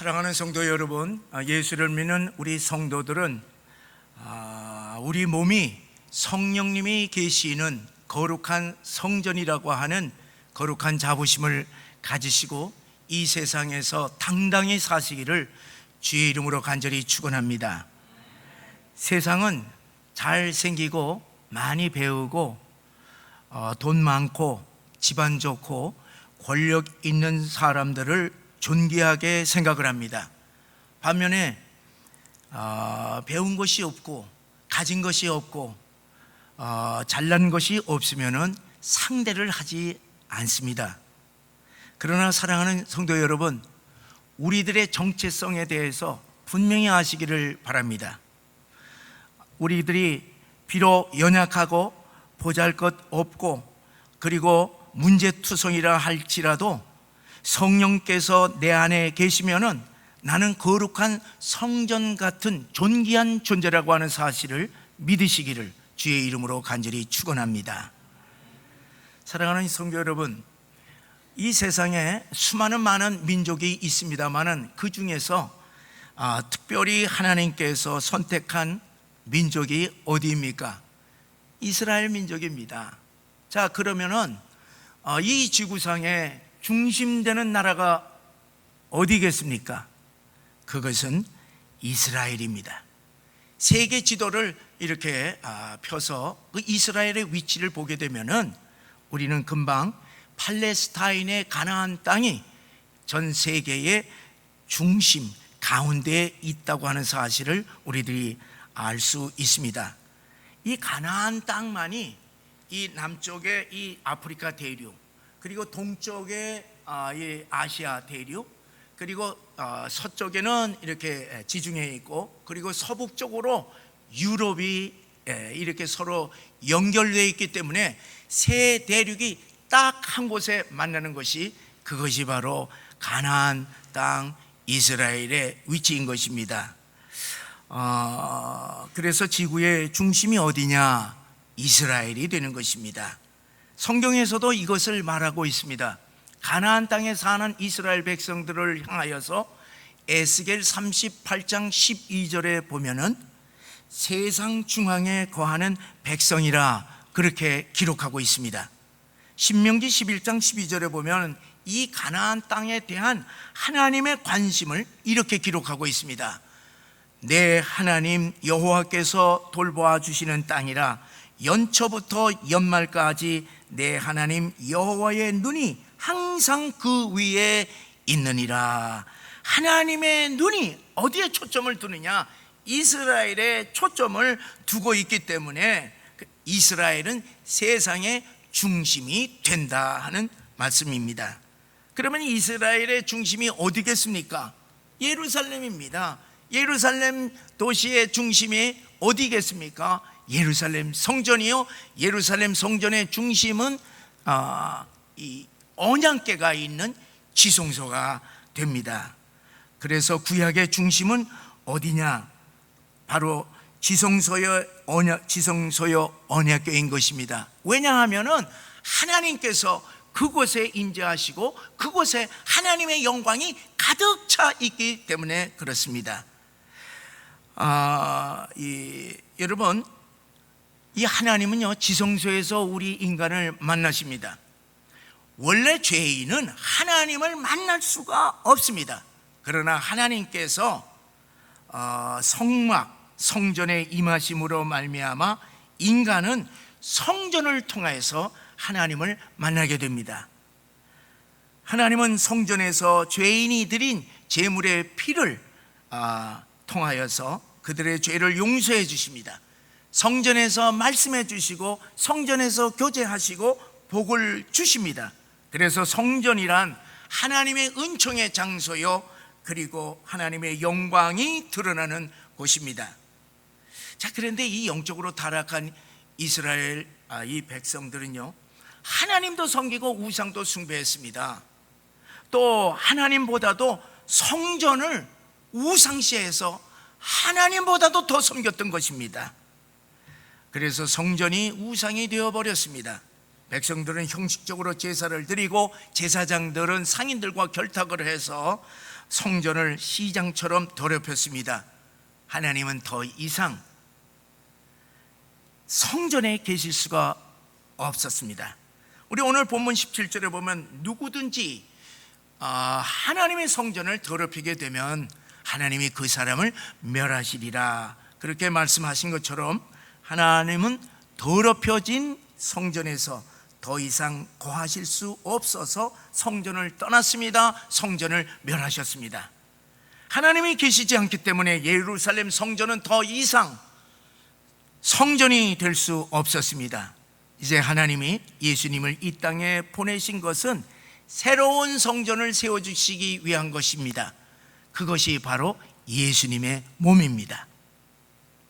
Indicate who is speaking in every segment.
Speaker 1: 사랑하는 성도 여러분, 예수를 믿는 우리 성도들은 우리 몸이 성령님이 계시는 거룩한 성전이라고 하는 거룩한 자부심을 가지시고 이 세상에서 당당히 사시기를 주의 이름으로 간절히 축원합니다. 세상은 잘생기고 많이 배우고 돈 많고 집안 좋고 권력 있는 사람들을 존귀하게 생각을 합니다. 반면에 배운 것이 없고 가진 것이 없고 잘난 것이 없으면은 상대를 하지 않습니다. 그러나 사랑하는 성도 여러분, 우리들의 정체성에 대해서 분명히 아시기를 바랍니다. 우리들이 비록 연약하고 보잘것없고 그리고 문제투성이라 할지라도 성령께서 내 안에 계시면은 나는 거룩한 성전 같은 존귀한 존재라고 하는 사실을 믿으시기를 주의 이름으로 간절히 축원합니다. 사랑하는 성도 여러분, 이 세상에 수많은 많은 민족이 있습니다만은 그 중에서 특별히 하나님께서 선택한 민족이 어디입니까? 이스라엘 민족입니다. 자, 그러면은 이 지구상에 중심되는 나라가 어디겠습니까? 그것은 이스라엘입니다. 세계 지도를 이렇게 펴서 그 이스라엘의 위치를 보게 되면은 우리는 금방 팔레스타인의 가나안 땅이 전 세계의 중심 가운데에 있다고 하는 사실을 우리들이 알 수 있습니다. 이 가나안 땅만이 이 남쪽의 이 아프리카 대륙, 그리고 동쪽에 이 아시아 대륙, 그리고 서쪽에는 이렇게 지중해 있고, 그리고 서북쪽으로 유럽이 이렇게 서로 연결되어 있기 때문에 세 대륙이 딱 한 곳에 만나는 것이 그것이 바로 가나안 땅 이스라엘의 위치인 것입니다. 그래서 지구의 중심이 어디냐? 이스라엘이 되는 것입니다. 성경에서도 이것을 말하고 있습니다. 가나안 땅에 사는 이스라엘 백성들을 향하여서 에스겔 38장 12절에 보면은 세상 중앙에 거하는 백성이라 그렇게 기록하고 있습니다. 신명기 11장 12절에 보면 이 가나안 땅에 대한 하나님의 관심을 이렇게 기록하고 있습니다. 내 하나님 여호와께서 돌보아 주시는 땅이라 연초부터 연말까지 내 하나님 여호와의 눈이 항상 그 위에 있느니라. 하나님의 눈이 어디에 초점을 두느냐? 이스라엘에 초점을 두고 있기 때문에 이스라엘은 세상의 중심이 된다 하는 말씀입니다. 그러면 이스라엘의 중심이 어디겠습니까? 예루살렘입니다. 예루살렘 도시의 중심이 어디겠습니까? 예루살렘 성전이요. 예루살렘 성전의 중심은 이 언약궤가 있는 지성소가 됩니다. 그래서 구약의 중심은 어디냐? 바로 지성소여 언약궤인 것입니다. 왜냐하면은 하나님께서 그곳에 임재하시고 그곳에 하나님의 영광이 가득 차 있기 때문에 그렇습니다. 여러분, 이 하나님은요 지성소에서 우리 인간을 만나십니다. 원래 죄인은 하나님을 만날 수가 없습니다. 그러나 하나님께서 성전에 임하심으로 말미암아 인간은 성전을 통해서 하나님을 만나게 됩니다. 하나님은 성전에서 죄인이 드린 제물의 피를 통하여서 그들의 죄를 용서해 주십니다. 성전에서 말씀해 주시고 성전에서 교제하시고 복을 주십니다. 그래서 성전이란 하나님의 은총의 장소요, 그리고 하나님의 영광이 드러나는 곳입니다. 자, 그런데 이 영적으로 타락한 이스라엘 이 백성들은요 하나님도 섬기고 우상도 숭배했습니다. 또 하나님보다도 성전을 우상시해서 하나님보다도 더 섬겼던 것입니다. 그래서 성전이 우상이 되어버렸습니다. 백성들은 형식적으로 제사를 드리고 제사장들은 상인들과 결탁을 해서 성전을 시장처럼 더럽혔습니다. 하나님은 더 이상 성전에 계실 수가 없었습니다. 우리 오늘 본문 17절에 보면 누구든지 하나님의 성전을 더럽히게 되면 하나님이 그 사람을 멸하시리라, 그렇게 말씀하신 것처럼 하나님은 더럽혀진 성전에서 더 이상 거하실 수 없어서 성전을 떠났습니다. 성전을 멸하셨습니다. 하나님이 계시지 않기 때문에 예루살렘 성전은 더 이상 성전이 될 수 없었습니다. 이제 하나님이 예수님을 이 땅에 보내신 것은 새로운 성전을 세워주시기 위한 것입니다. 그것이 바로 예수님의 몸입니다.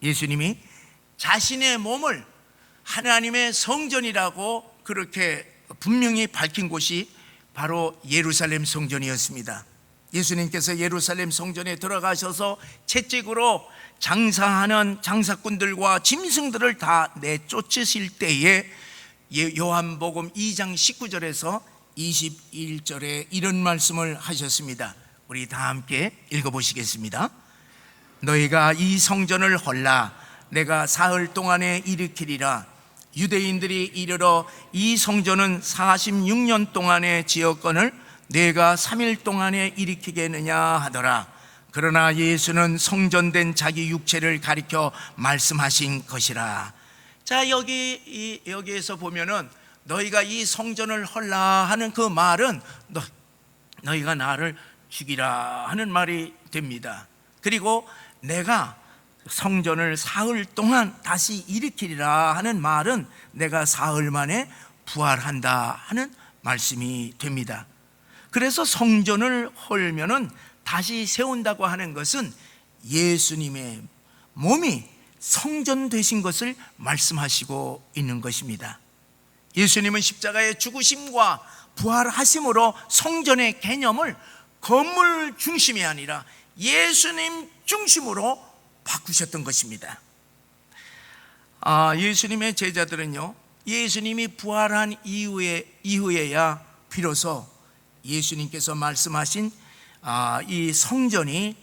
Speaker 1: 예수님이 자신의 몸을 하나님의 성전이라고 그렇게 분명히 밝힌 곳이 바로 예루살렘 성전이었습니다. 예수님께서 예루살렘 성전에 들어가셔서 채찍으로 장사하는 장사꾼들과 짐승들을 다 내쫓으실 때에 요한복음 2장 19절에서 21절에 이런 말씀을 하셨습니다. 우리 다 함께 읽어보시겠습니다. 너희가 이 성전을 헐라 내가 사흘 동안에 일으키리라. 유대인들이 이르러 이 성전은 46년 동안의 지었건을 내가 3일 동안에 일으키겠느냐 하더라. 그러나 예수는 성전된 자기 육체를 가리켜 말씀하신 것이라. 자, 여기에서 보면은 너희가 이 성전을 헐라 하는 그 말은 너희가 나를 죽이라 하는 말이 됩니다. 그리고 내가 성전을 사흘 동안 다시 일으키리라 하는 말은 내가 사흘 만에 부활한다 하는 말씀이 됩니다. 그래서 성전을 헐면은 다시 세운다고 하는 것은 예수님의 몸이 성전 되신 것을 말씀하시고 있는 것입니다. 예수님은 십자가의 죽으심과 부활하심으로 성전의 개념을 건물 중심이 아니라 예수님 중심으로 바꾸셨던 것입니다. 예수님의 제자들은요, 예수님이 부활한 이후에야 비로소 예수님께서 말씀하신 이 성전이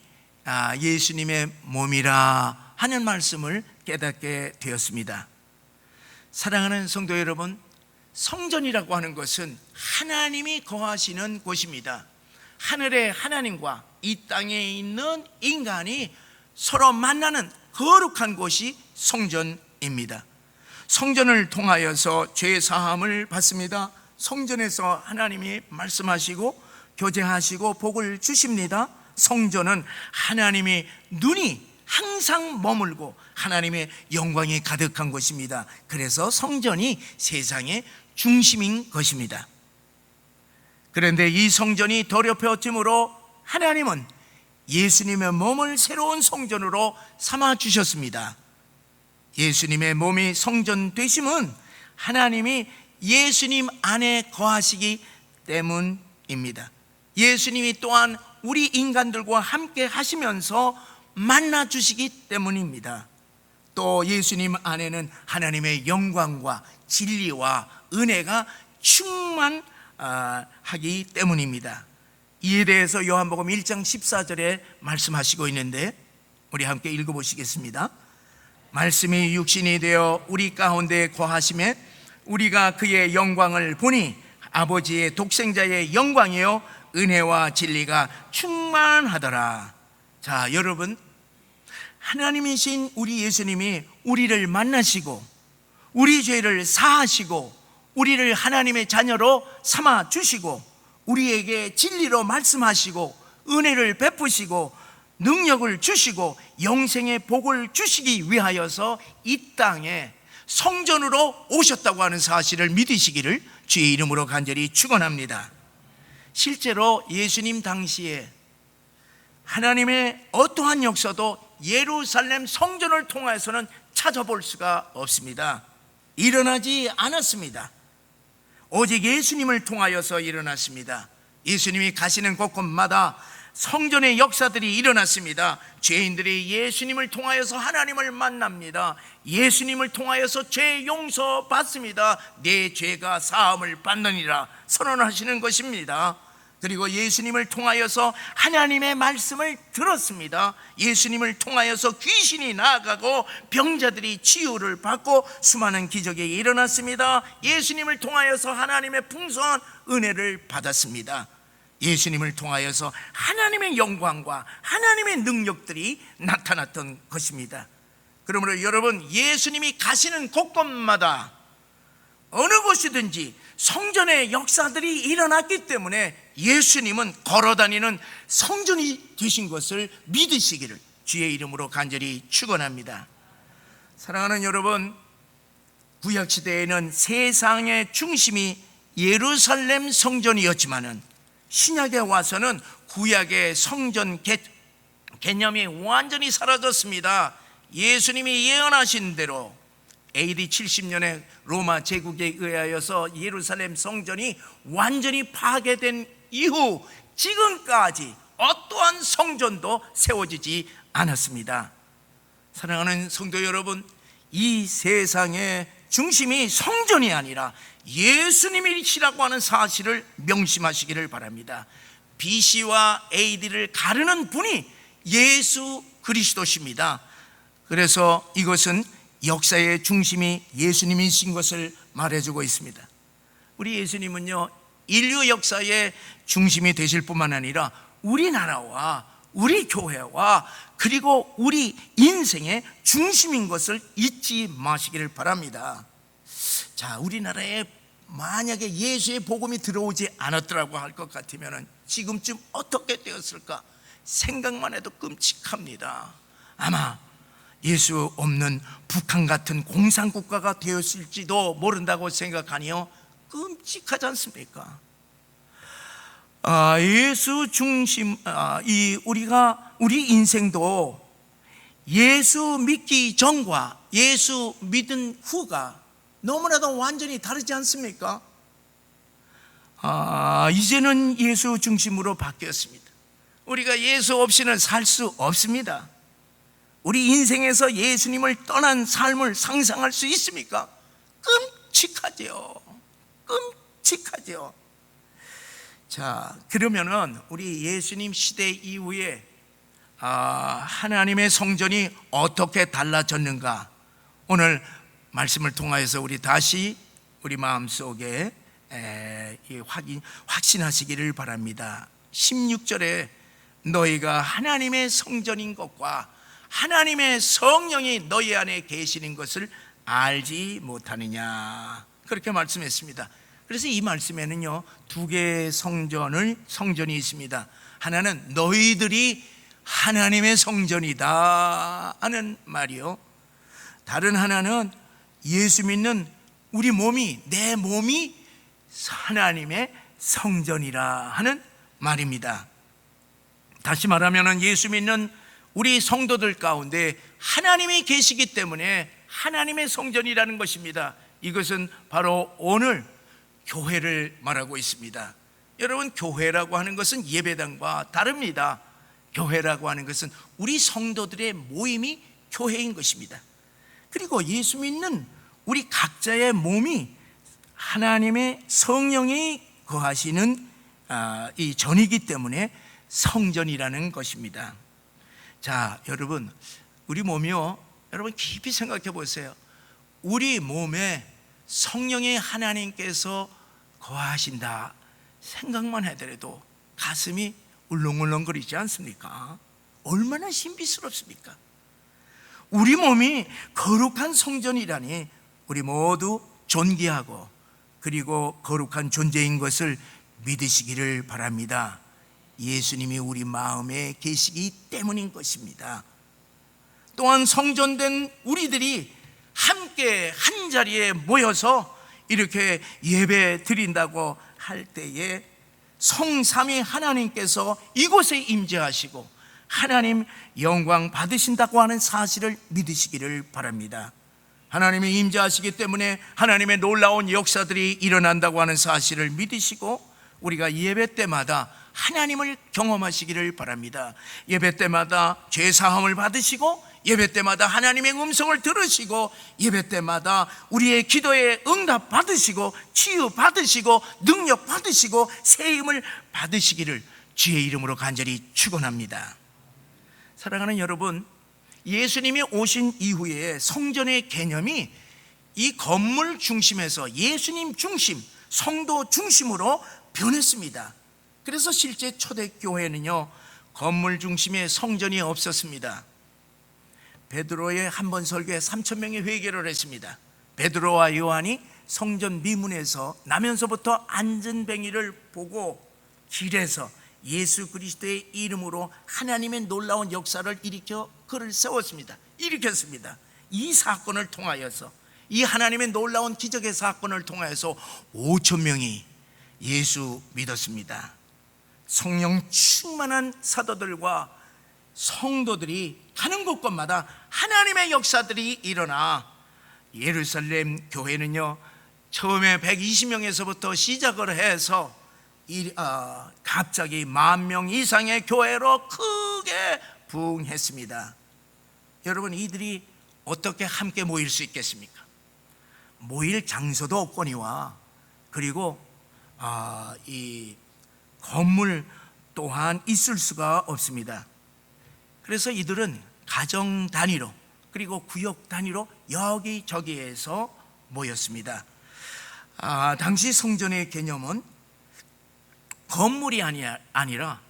Speaker 1: 예수님의 몸이라 하는 말씀을 깨닫게 되었습니다. 사랑하는 성도 여러분, 성전이라고 하는 것은 하나님이 거하시는 곳입니다. 하늘의 하나님과 이 땅에 있는 인간이 서로 만나는 거룩한 곳이 성전입니다. 성전을 통하여서 죄 사함을 받습니다. 성전에서 하나님이 말씀하시고 교제하시고 복을 주십니다. 성전은 하나님의 눈이 항상 머물고 하나님의 영광이 가득한 곳입니다. 그래서 성전이 세상의 중심인 것입니다. 그런데 이 성전이 더럽혀짐으로 하나님은 예수님의 몸을 새로운 성전으로 삼아 주셨습니다. 예수님의 몸이 성전 되심은 하나님이 예수님 안에 거하시기 때문입니다. 예수님이 또한 우리 인간들과 함께 하시면서 만나 주시기 때문입니다. 또 예수님 안에는 하나님의 영광과 진리와 은혜가 충만하기 때문입니다. 이에 대해서 요한복음 1장 14절에 말씀하시고 있는데 우리 함께 읽어보시겠습니다. 말씀이 육신이 되어 우리 가운데 거하심에 우리가 그의 영광을 보니 아버지의 독생자의 영광이요 은혜와 진리가 충만하더라. 자, 여러분, 하나님이신 우리 예수님이 우리를 만나시고 우리 죄를 사하시고 우리를 하나님의 자녀로 삼아 주시고 우리에게 진리로 말씀하시고 은혜를 베푸시고 능력을 주시고 영생의 복을 주시기 위하여서 이 땅에 성전으로 오셨다고 하는 사실을 믿으시기를 주의 이름으로 간절히 축원합니다. 실제로 예수님 당시에 하나님의 어떠한 역사도 예루살렘 성전을 통해서는 찾아볼 수가 없습니다. 일어나지 않았습니다. 오직 예수님을 통하여서 일어났습니다. 예수님이 가시는 곳곳마다 성전의 역사들이 일어났습니다. 죄인들이 예수님을 통하여서 하나님을 만납니다. 예수님을 통하여서 죄 용서 받습니다. 내 죄가 사함을 받느니라 선언하시는 것입니다. 그리고 예수님을 통하여서 하나님의 말씀을 들었습니다. 예수님을 통하여서 귀신이 나아가고 병자들이 치유를 받고 수많은 기적이 일어났습니다. 예수님을 통하여서 하나님의 풍성한 은혜를 받았습니다. 예수님을 통하여서 하나님의 영광과 하나님의 능력들이 나타났던 것입니다. 그러므로 여러분, 예수님이 가시는 곳곳마다 어느 곳이든지 성전의 역사들이 일어났기 때문에 예수님은 걸어다니는 성전이 되신 것을 믿으시기를 주의 이름으로 간절히 축원합니다. 사랑하는 여러분, 구약시대에는 세상의 중심이 예루살렘 성전이었지만은 신약에 와서는 구약의 성전 개념이 완전히 사라졌습니다. 예수님이 예언하신 대로 AD 70년에 로마 제국에 의하여서 예루살렘 성전이 완전히 파괴된 이후 지금까지 어떠한 성전도 세워지지 않았습니다. 사랑하는 성도 여러분, 이 세상의 중심이 성전이 아니라 예수님이시라고 하는 사실을 명심하시기를 바랍니다. BC와 AD를 가르는 분이 예수 그리스도십니다. 그래서 이것은 역사의 중심이 예수님이신 것을 말해주고 있습니다. 우리 예수님은요, 인류 역사의 중심이 되실 뿐만 아니라 우리나라와 우리 교회와 그리고 우리 인생의 중심인 것을 잊지 마시기를 바랍니다. 자, 우리나라에 만약에 예수의 복음이 들어오지 않았더라고 할 것 같으면 지금쯤 어떻게 되었을까 생각만 해도 끔찍합니다. 아마 예수 없는 북한 같은 공산국가가 되었을지도 모른다고 생각하니요, 끔찍하지 않습니까? 예수 중심, 우리 인생도 예수 믿기 전과 예수 믿은 후가 너무나도 완전히 다르지 않습니까? 이제는 예수 중심으로 바뀌었습니다. 우리가 예수 없이는 살 수 없습니다. 우리 인생에서 예수님을 떠난 삶을 상상할 수 있습니까? 끔찍하죠. 끔찍하죠. 자, 그러면은 우리 예수님 시대 이후에 하나님의 성전이 어떻게 달라졌는가, 오늘 말씀을 통하여서 우리 다시 우리 마음속에 확신하시기를 바랍니다. 16절에 너희가 하나님의 성전인 것과 하나님의 성령이 너희 안에 계시는 것을 알지 못하느냐, 그렇게 말씀했습니다. 그래서 이 말씀에는요, 두 개의 성전이 있습니다. 하나는 너희들이 하나님의 성전이다 하는 말이요, 다른 하나는 예수 믿는 우리 몸이, 내 몸이 하나님의 성전이라 하는 말입니다. 다시 말하면 예수 믿는 우리 성도들 가운데 하나님이 계시기 때문에 하나님의 성전이라는 것입니다. 이것은 바로 오늘 교회를 말하고 있습니다. 여러분, 교회라고 하는 것은 예배당과 다릅니다. 교회라고 하는 것은 우리 성도들의 모임이 교회인 것입니다. 그리고 예수 믿는 우리 각자의 몸이 하나님의 성령이 거하시는 이 전이기 때문에 성전이라는 것입니다. 자, 여러분, 우리 몸이요, 여러분 깊이 생각해 보세요. 우리 몸에 성령의 하나님께서 거하신다 생각만 하더라도 가슴이 울렁울렁거리지 않습니까? 얼마나 신비스럽습니까? 우리 몸이 거룩한 성전이라니 우리 모두 존귀하고 그리고 거룩한 존재인 것을 믿으시기를 바랍니다. 예수님이 우리 마음에 계시기 때문인 것입니다. 또한 성전된 우리들이 함께 한 자리에 모여서 이렇게 예배 드린다고 할 때에 성삼위 하나님께서 이곳에 임재하시고 하나님 영광 받으신다고 하는 사실을 믿으시기를 바랍니다. 하나님이 임재하시기 때문에 하나님의 놀라운 역사들이 일어난다고 하는 사실을 믿으시고 우리가 예배 때마다 하나님을 경험하시기를 바랍니다. 예배 때마다 죄 사함을 받으시고 예배 때마다 하나님의 음성을 들으시고 예배 때마다 우리의 기도에 응답 받으시고 치유 받으시고 능력 받으시고 새 힘을 받으시기를 주의 이름으로 간절히 축원합니다. 사랑하는 여러분, 예수님이 오신 이후에 성전의 개념이 이 건물 중심에서 예수님 중심, 성도 중심으로 변했습니다. 그래서 실제 초대교회는요, 건물 중심의 성전이 없었습니다. 베드로의 한 번 설교에 3,000명이 회개를 했습니다. 베드로와 요한이 성전 미문에서 나면서부터 안전뱅이를 보고 길에서 예수 그리스도의 이름으로 하나님의 놀라운 역사를 일으켜 그를 세웠습니다. 일으켰습니다. 이 사건을 통하여서, 이 하나님의 놀라운 기적의 사건을 통하여서 5,000명이 예수 믿었습니다. 성령 충만한 사도들과 성도들이 가는 곳곳마다 하나님의 역사들이 일어나 예루살렘 교회는요, 처음에 120명에서부터 시작을 해서 갑자기 10,000명 이상의 교회로 크게 부흥했습니다. 여러분, 이들이 어떻게 함께 모일 수 있겠습니까? 모일 장소도 없거니와, 그리고 이 건물 또한 있을 수가 없습니다. 그래서 이들은 가정 단위로, 그리고 구역 단위로 여기저기에서 모였습니다. 당시 성전의 개념은 건물이 아니라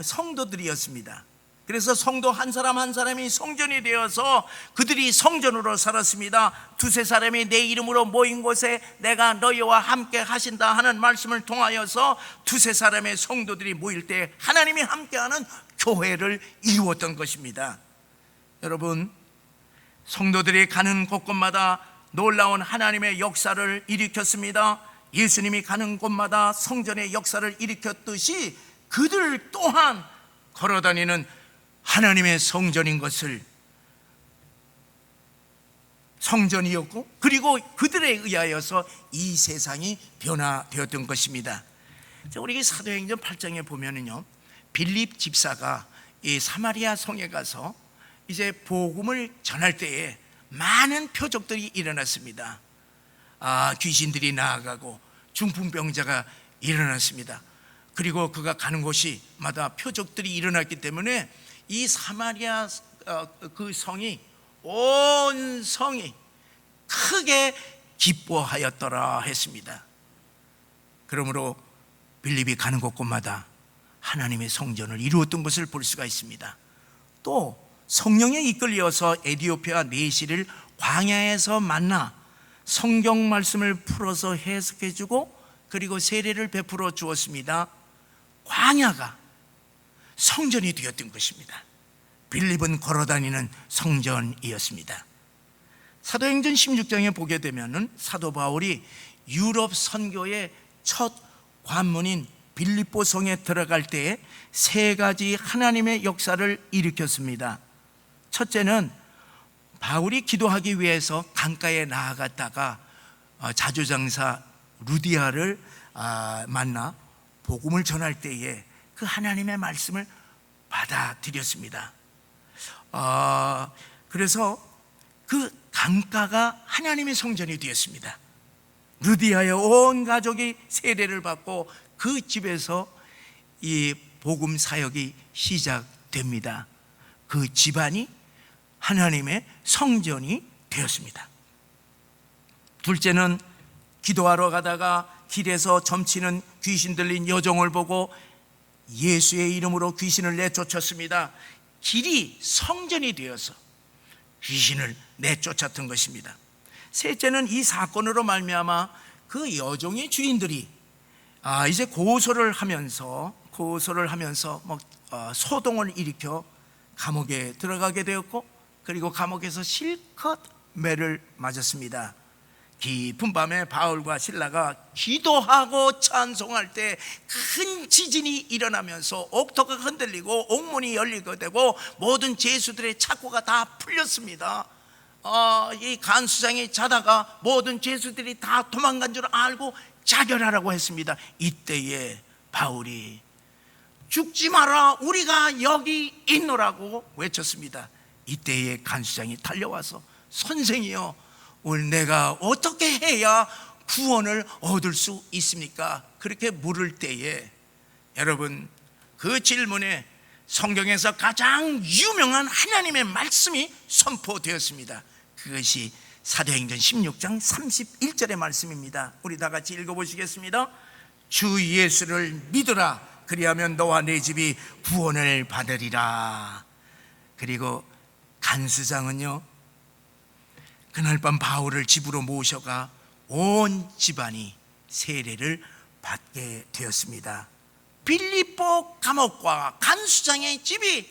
Speaker 1: 성도들이었습니다. 그래서 성도 한 사람 한 사람이 성전이 되어서 그들이 성전으로 살았습니다. 2-3 사람이 내 이름으로 모인 곳에 내가 너희와 함께 하신다 하는 말씀을 통하여서 2-3 사람의 성도들이 모일 때 하나님이 함께하는 교회를 이루었던 것입니다. 여러분, 성도들이 가는 곳곳마다 놀라운 하나님의 역사를 일으켰습니다. 예수님이 가는 곳마다 성전의 역사를 일으켰듯이 그들 또한 걸어다니는 하나님의 성전인 것을, 성전이었고, 그리고 그들에 의하여서 이 세상이 변화되었던 것입니다. 우리 사도행전 8장에 보면은요, 빌립 집사가 이 사마리아 성에 가서 이제 복음을 전할 때에 많은 표적들이 일어났습니다. 귀신들이 나아가고 중풍병자가 일어났습니다. 그리고 그가 가는 곳마다 표적들이 일어났기 때문에 이 사마리아 그 성이, 온 성이 크게 기뻐하였더라 했습니다. 그러므로 빌립이 가는 곳곳마다 하나님의 성전을 이루었던 것을 볼 수가 있습니다. 또 성령에 이끌려서 에디오피아 내시를 광야에서 만나 성경 말씀을 풀어서 해석해주고 그리고 세례를 베풀어 주었습니다. 광야가 성전이 되었던 것입니다. 빌립은 걸어다니는 성전이었습니다. 사도행전 16장에 보게 되면 사도 바울이 유럽 선교의 첫 관문인 빌립보성에 들어갈 때에 3가지 하나님의 역사를 일으켰습니다. 첫째는 바울이 기도하기 위해서 강가에 나아갔다가 자주장사 루디아를 만나 복음을 전할 때에 그 하나님의 말씀을 받아들였습니다. 그래서 그 강가가 하나님의 성전이 되었습니다. 루디아의 온 가족이 세례를 받고 그 집에서 이 복음 사역이 시작됩니다. 그 집안이 하나님의 성전이 되었습니다. 둘째는 기도하러 가다가 길에서 점치는 귀신 들린 여종을 보고 예수의 이름으로 귀신을 내쫓았습니다. 길이 성전이 되어서 귀신을 내쫓았던 것입니다. 셋째는 이 사건으로 말미암아 그 여종의 주인들이 이제 고소를 하면서 소동을 일으켜 감옥에 들어가게 되었고, 그리고 감옥에서 실컷 매를 맞았습니다. 깊은 밤에 바울과 실라가 기도하고 찬송할 때 큰 지진이 일어나면서 옥토가 흔들리고 옥문이 열리게 되고 모든 죄수들의 착고가 다 풀렸습니다. 이 간수장이 자다가 모든 죄수들이 다 도망간 줄 알고 자결하라고 했습니다. 이때에 바울이 죽지 마라, 우리가 여기 있노라고 외쳤습니다. 이때에 간수장이 달려와서 선생이여, 오늘 내가 어떻게 해야 구원을 얻을 수 있습니까? 그렇게 물을 때에 여러분, 그 질문에 성경에서 가장 유명한 하나님의 말씀이 선포되었습니다. 그것이 사도행전 16장 31절의 말씀입니다. 우리 다 같이 읽어보시겠습니다. 주 예수를 믿으라, 그리하면 너와 내 집이 구원을 받으리라. 그리고 간수장은요, 그날 밤 바울을 집으로 모셔가 온 집안이 세례를 받게 되었습니다. 빌립보 감옥과 간수장의 집이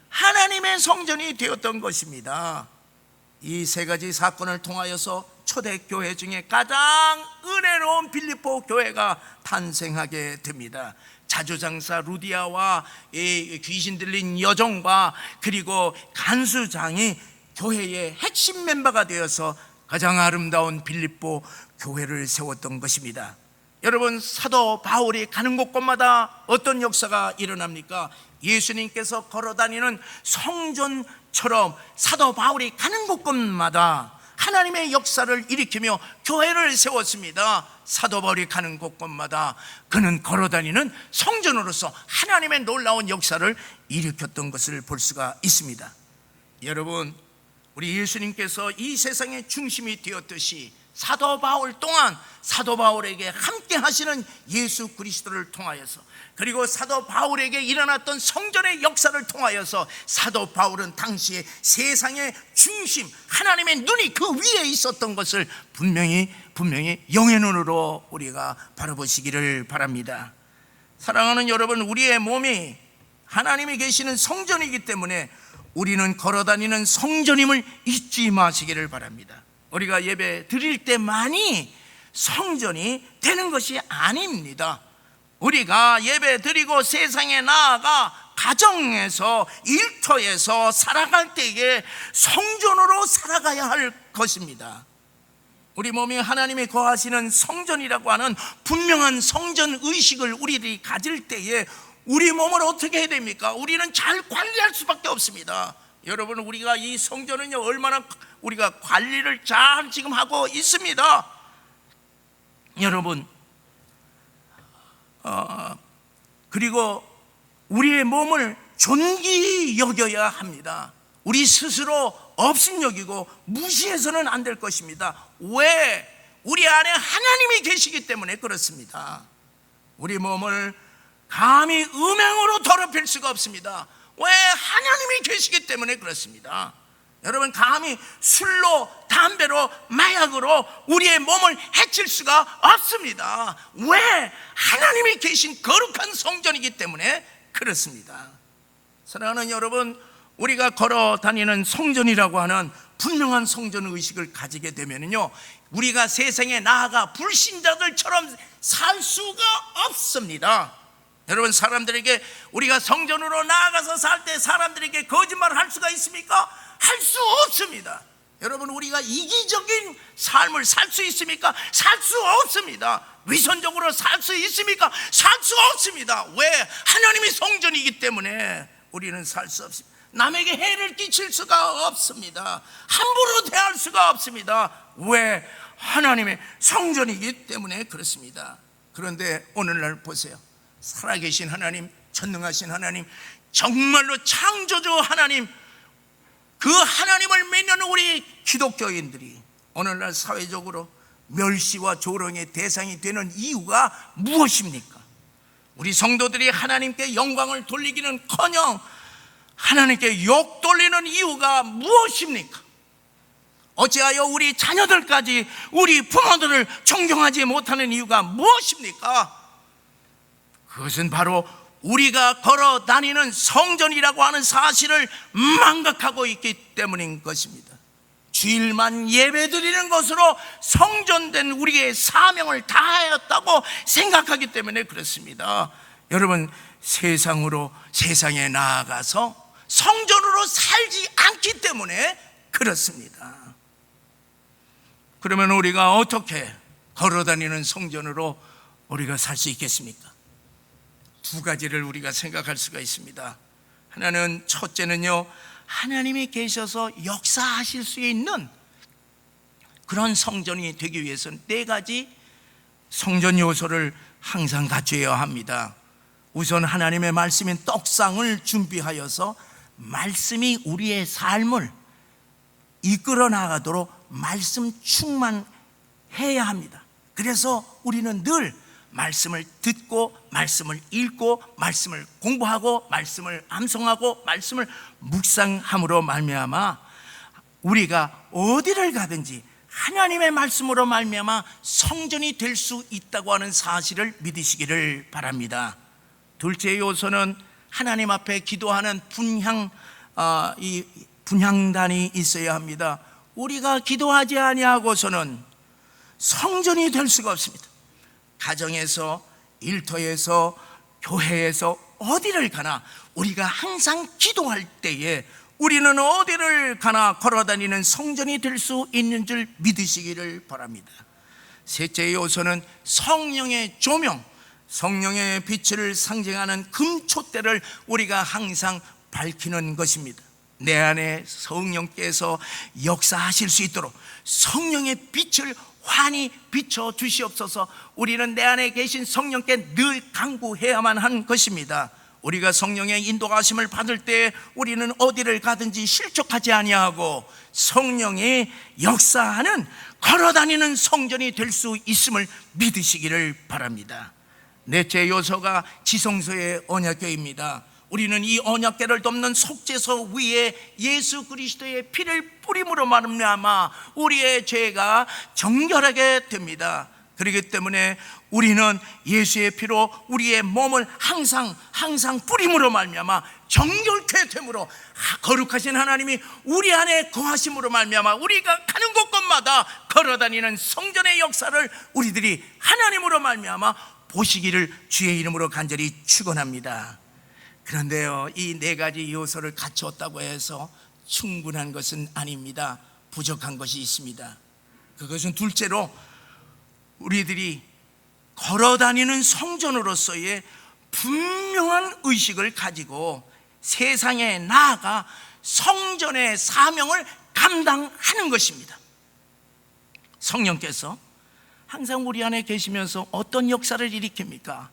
Speaker 1: 하나님의 성전이 되었던 것입니다. 이 세 가지 사건을 통하여서 초대교회 중에 가장 은혜로운 빌립보 교회가 탄생하게 됩니다. 자조장사 루디아와 귀신 들린 여종과 그리고 간수장이 교회의 핵심 멤버가 되어서 가장 아름다운 빌립보 교회를 세웠던 것입니다. 여러분, 사도 바울이 가는 곳곳마다 어떤 역사가 일어납니까? 예수님께서 걸어다니는 성전처럼 사도 바울이 가는 곳곳마다 하나님의 역사를 일으키며 교회를 세웠습니다. 사도 바울이 가는 곳곳마다 그는 걸어다니는 성전으로서 하나님의 놀라운 역사를 일으켰던 것을 볼 수가 있습니다. 여러분, 우리 예수님께서 이 세상의 중심이 되었듯이 사도 바울 또한 사도 바울에게 함께 하시는 예수 그리스도를 통하여서, 그리고 사도 바울에게 일어났던 성전의 역사를 통하여서 사도 바울은 당시에 세상의 중심, 하나님의 눈이 그 위에 있었던 것을 분명히 영의 눈으로 우리가 바라보시기를 바랍니다. 사랑하는 여러분, 우리의 몸이 하나님이 계시는 성전이기 때문에 우리는 걸어다니는 성전임을 잊지 마시기를 바랍니다. 우리가 예배 드릴 때만이 성전이 되는 것이 아닙니다. 우리가 예배 드리고 세상에 나아가 가정에서 일터에서 살아갈 때에 성전으로 살아가야 할 것입니다. 우리 몸이 하나님이 거하시는 성전이라고 하는 분명한 성전 의식을 우리들이 가질 때에 우리 몸을 어떻게 해야 됩니까? 우리는 잘 관리할 수밖에 없습니다. 여러분, 우리가 이 성전은요, 얼마나 우리가 관리를 잘 지금 하고 있습니다. 여러분, 그리고 우리의 몸을 존귀 여겨야 합니다. 우리 스스로 업신여기고 무시해서는 안 될 것입니다. 왜? 우리 안에 하나님이 계시기 때문에 그렇습니다. 우리 몸을 감히 음행으로 더럽힐 수가 없습니다. 왜? 하나님이 계시기 때문에 그렇습니다. 여러분, 감히 술로, 담배로, 마약으로 우리의 몸을 해칠 수가 없습니다. 왜? 하나님이 계신 거룩한 성전이기 때문에 그렇습니다. 사랑하는 여러분, 우리가 걸어 다니는 성전이라고 하는 분명한 성전 의식을 가지게 되면요, 우리가 세상에 나아가 불신자들처럼 살 수가 없습니다. 여러분, 사람들에게 우리가 성전으로 나아가서 살 때 사람들에게 거짓말을 할 수가 있습니까? 할 수 없습니다. 여러분, 우리가 이기적인 삶을 살 수 있습니까? 살 수 없습니다. 위선적으로 살 수 있습니까? 살 수 없습니다. 왜? 하나님이 성전이기 때문에 우리는 살 수 없습니다. 남에게 해를 끼칠 수가 없습니다. 함부로 대할 수가 없습니다. 왜? 하나님의 성전이기 때문에 그렇습니다. 그런데 오늘날 보세요. 살아계신 하나님, 전능하신 하나님, 정말로 창조주 하나님, 그 하나님을 믿는 우리 기독교인들이 오늘날 사회적으로 멸시와 조롱의 대상이 되는 이유가 무엇입니까? 우리 성도들이 하나님께 영광을 돌리기는커녕 하나님께 욕 돌리는 이유가 무엇입니까? 어찌하여 우리 자녀들까지 우리 부모들을 존경하지 못하는 이유가 무엇입니까? 그것은 바로 우리가 걸어 다니는 성전이라고 하는 사실을 망각하고 있기 때문인 것입니다. 주일만 예배드리는 것으로 성전된 우리의 사명을 다하였다고 생각하기 때문에 그렇습니다. 여러분, 세상에 나아가서 성전으로 살지 않기 때문에 그렇습니다. 그러면 우리가 어떻게 걸어 다니는 성전으로 우리가 살 수 있겠습니까? 두 가지를 우리가 생각할 수가 있습니다. 하나는, 첫째는요, 하나님이 계셔서 역사하실 수 있는 그런 성전이 되기 위해서는 4가지 성전 요소를 항상 갖춰야 합니다. 우선 하나님의 말씀인 떡상을 준비하여서 말씀이 우리의 삶을 이끌어 나가도록 말씀 충만해야 합니다. 그래서 우리는 늘 말씀을 듣고 말씀을 읽고 말씀을 공부하고 말씀을 암송하고 말씀을 묵상함으로 말미암아 우리가 어디를 가든지 하나님의 말씀으로 말미암아 성전이 될 수 있다고 하는 사실을 믿으시기를 바랍니다. 둘째 요소는 하나님 앞에 기도하는 분향단이 있어야 합니다. 우리가 기도하지 아니하고서는 성전이 될 수가 없습니다. 가정에서, 일터에서, 교회에서 어디를 가나 우리가 항상 기도할 때에 우리는 어디를 가나 걸어다니는 성전이 될 수 있는 줄 믿으시기를 바랍니다. 셋째 요소는 성령의 조명, 성령의 빛을 상징하는 금촛대를 우리가 항상 밝히는 것입니다. 내 안에 성령께서 역사하실 수 있도록 성령의 빛을 환히 비춰 주시옵소서. 우리는 내 안에 계신 성령께 늘 간구해야만 한 것입니다. 우리가 성령의 인도하심을 받을 때 우리는 어디를 가든지 실족하지 아니하고 성령의 역사하는 걸어다니는 성전이 될 수 있음을 믿으시기를 바랍니다. 넷째 요소가 지성소의 언약궤입니다. 우리는 이 언약궤를 덮는 속죄소 위에 예수 그리스도의 피를 뿌림으로 말미암아 우리의 죄가 정결하게 됩니다. 그렇기 때문에 우리는 예수의 피로 우리의 몸을 항상 뿌림으로 말미암아 정결케 됨으로 거룩하신 하나님이 우리 안에 거하심으로 말미암아 우리가 가는 곳곳마다 걸어다니는 성전의 역사를 우리들이 하나님으로 말미암아 보시기를 주의 이름으로 간절히 축원합니다. 그런데요, 이 4가지 요소를 갖추었다고 해서 충분한 것은 아닙니다. 부족한 것이 있습니다. 그것은 둘째로 우리들이 걸어다니는 성전으로서의 분명한 의식을 가지고 세상에 나아가 성전의 사명을 감당하는 것입니다. 성령께서 항상 우리 안에 계시면서 어떤 역사를 일으킵니까?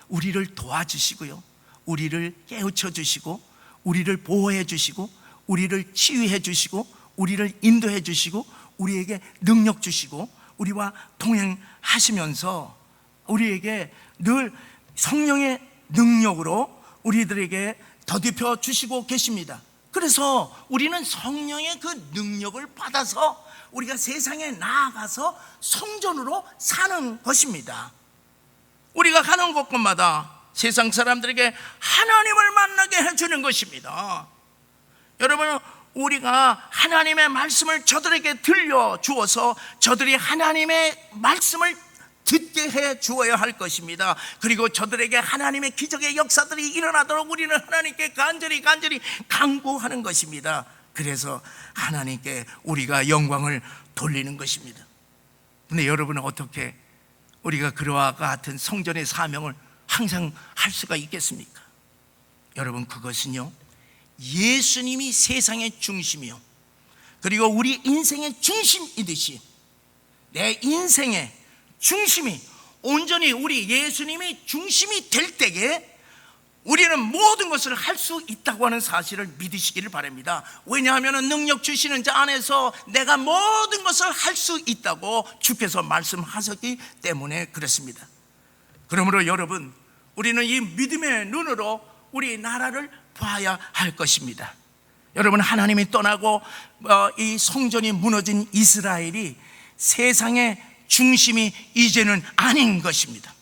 Speaker 1: 우리를 도와주시고요, 우리를 깨우쳐 주시고, 우리를 보호해 주시고, 우리를 치유해 주시고, 우리를 인도해 주시고, 우리에게 능력 주시고, 우리와 동행하시면서 우리에게 늘 성령의 능력으로 우리들에게 더딥혀 주시고 계십니다. 그래서 우리는 성령의 그 능력을 받아서 우리가 세상에 나아가서 성전으로 사는 것입니다. 우리가 가는 곳곳마다 세상 사람들에게 하나님을 만나게 해주는 것입니다. 여러분, 우리가 하나님의 말씀을 저들에게 들려주어서 저들이 하나님의 말씀을 듣게 해 주어야 할 것입니다. 그리고 저들에게 하나님의 기적의 역사들이 일어나도록 우리는 하나님께 간절히 간구하는 것입니다. 그래서 하나님께 우리가 영광을 돌리는 것입니다. 근데 여러분은 어떻게 우리가 그와 같은 성전의 사명을 항상 할 수가 있겠습니까? 여러분, 그것은요, 예수님이 세상의 중심이요, 그리고 우리 인생의 중심이듯이 내 인생의 중심이 온전히 우리 예수님이 중심이 될 때에 우리는 모든 것을 할 수 있다고 하는 사실을 믿으시기를 바랍니다. 왜냐하면 능력 주시는 자 안에서 내가 모든 것을 할 수 있다고 주께서 말씀하셨기 때문에 그렇습니다. 그러므로 여러분, 우리는 이 믿음의 눈으로 우리 나라를 봐야 할 것입니다. 여러분, 하나님이 떠나고 이 성전이 무너진 이스라엘이 세상의 중심이 이제는 아닌 것입니다.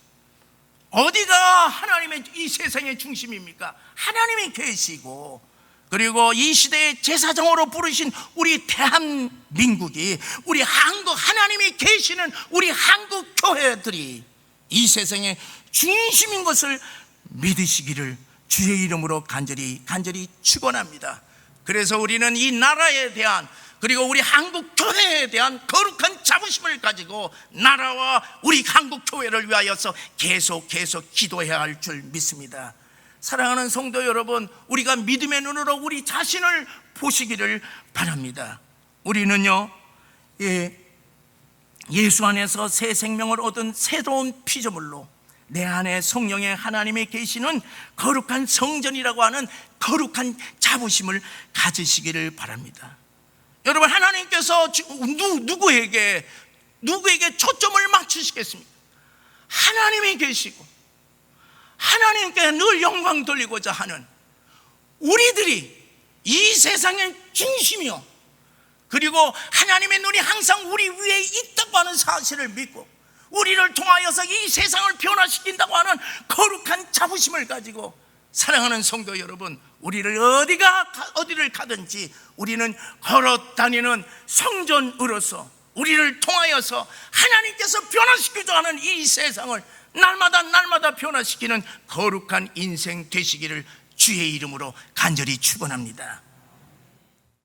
Speaker 1: 어디가 하나님의 이 세상의 중심입니까? 하나님이 계시고, 그리고 이 시대의 제사장으로 부르신 우리 대한민국이, 우리 한국, 하나님이 계시는 우리 한국 교회들이 이 세상의 중심인 것을 믿으시기를 주의 이름으로 간절히 축원합니다. 그래서 우리는 이 나라에 대한, 그리고 우리 한국 교회에 대한 거룩한 자부심을 가지고 나라와 우리 한국 교회를 위하여서 계속 기도해야 할 줄 믿습니다. 사랑하는 성도 여러분, 우리가 믿음의 눈으로 우리 자신을 보시기를 바랍니다. 우리는요, 예수 안에서 새 생명을 얻은 새로운 피조물로 내 안에 성령의 하나님이 계시는 거룩한 성전이라고 하는 거룩한 자부심을 가지시기를 바랍니다. 여러분, 하나님께서 누구에게 초점을 맞추시겠습니까? 하나님이 계시고 하나님께 늘 영광 돌리고자 하는 우리들이 이 세상의 중심이요, 그리고 하나님의 눈이 항상 우리 위에 있다고 하는 사실을 믿고 우리를 통하여서 이 세상을 변화시킨다고 하는 거룩한 자부심을 가지고, 사랑하는 성도 여러분, 우리를 어디를 가든지 우리는 걸어다니는 성전으로서 우리를 통하여서 하나님께서 변화시키자 하는 이 세상을 날마다 변화시키는 거룩한 인생 되시기를 주의 이름으로 간절히 축원합니다.